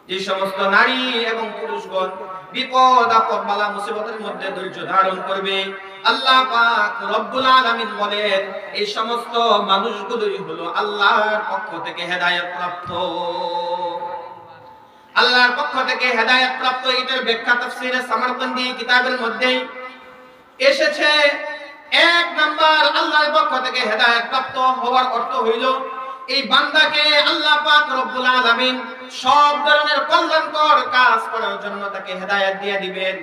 যে সমস্ত নারী এবং পুরুষগণ বিপদ আপদ বালা মুসিবতের মধ্যে ধৈর্য ধারণ করবে, আল্লাহ পাক রব্বুল আলামিন বলেন এই সমস্ত মানুষগুলোই হলো আল্লাহর পক্ষ থেকে হেদায়েত প্রাপ্ত। আল্লাহর পক্ষ থেকে হেদায়েত প্রাপ্ত এটার ব্যাখ্যা তাফসীরে সামারকান্দি কিতাবের মধ্যে এসেছে। এক নাম্বার, আল্লাহর পক্ষ থেকে হেদায়েত প্রাপ্ত হওয়ার অর্থ হইল এই বান্দাকে আল্লাহ পাক রব্বুল আলামিন সব ধরনের কল্যাণকর কাজ করার জন্য তাকে হেদায়েত দিয়ে দিবেন।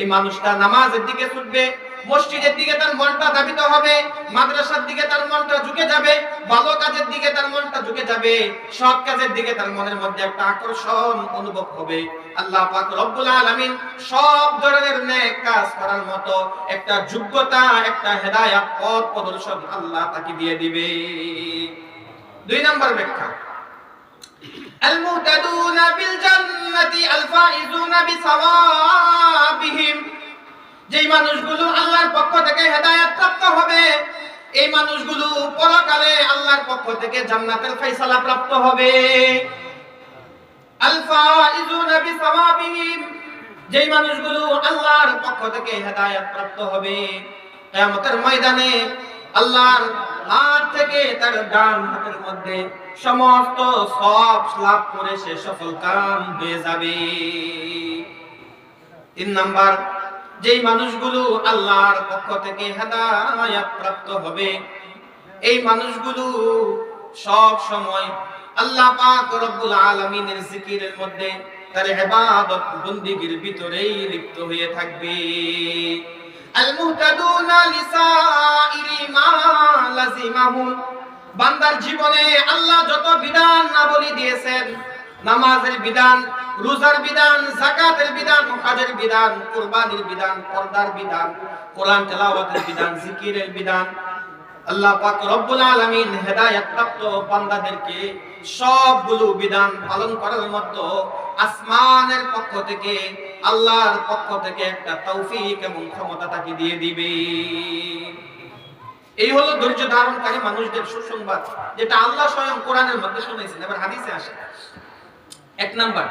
এই মানুষটা নামাজের দিকে ছুটবে, মসজিদের দিকে তার মনটা ধাবিত হবে, মাদ্রাসার দিকে তার মনটা ঝুঁকে যাবে, ভালো কাজের দিকে তার মনটা ঝুঁকে যাবে, সৎ কাজের দিকে তার মনের মধ্যে একটা আকর্ষণ অনুভব হবে। আল্লাহ পাক রব্বুল আলামিন সব ধরনের নেক কাজ করার মতো একটা যোগ্যতা, একটা হেদায়েত পথ প্রদর্শন আল্লাহ তাকে দিয়ে দিবে। দুই নাম্বার ব্যাখ্যা, আল মুহতাদুনা বিল জান্নাতি আল ফাইজুনা বিসাওয়াবিহিম, যেই মানুষগুলো আল্লাহর পক্ষ থেকে হেদায়েত প্রাপ্ত হবে এই মানুষগুলো পরকালে আল্লাহর পক্ষ থেকে জান্নাতের ফয়সালা প্রাপ্ত হবে। আল ফাইজুনা বিসাওয়াবিহিম, যেই মানুষগুলো আল্লাহর পক্ষ থেকে হেদায়েত প্রাপ্ত হবে কিয়ামতের ময়দানে আল্লাহর হাত থেকে তার ডান হাতের মধ্যে সমস্ত সওয়াব লাভ করে সে সফল কাম হয়ে যাবে। তিন নাম্বার, যেই মানুষগুলো আল্লাহর পক্ষ থেকে হেদায়েত প্রাপ্ত হবে এই মানুষগুলো সব সময় আল্লাহ পাক রব্বুল আলামিনের জিকিরের মধ্যে তার ইবাদত বন্দেগীর ভিতরেই লিপ্ত হয়ে থাকবে। আল মুহতাদুনা লিসাইরি মা লাজিমাহুম, বান্দার জীবনে আল্লাহ যত বিধান না বলে দিয়েছেন, নামাজের বিধান, রোজার বিধান, যাকাতের বিধান, হজের বিধান, কুরবানির বিধান, পর্দার বিধান, কোরআন তেলাওয়াতের বিধান, জিকিরের বিধান, আল্লাহ পাক রব্বুল আলামিন হেদায়েত প্রাপ্ত বান্দাদেরকে সবগুলো বিধান পালন করার মতো আসমানের পক্ষ থেকে, আল্লাহর পক্ষ থেকে একটা তৌফিক এবং ক্ষমতা তাকে দিয়ে দিবে। এই হলো ধৈর্য ধারণকারী মানুষদের সুসংবাদ, যেটা আল্লাহ স্বয়ং কোরআনের মধ্যে শুনাইছেন। এবার হাদিসে আসে। এক নাম্বার,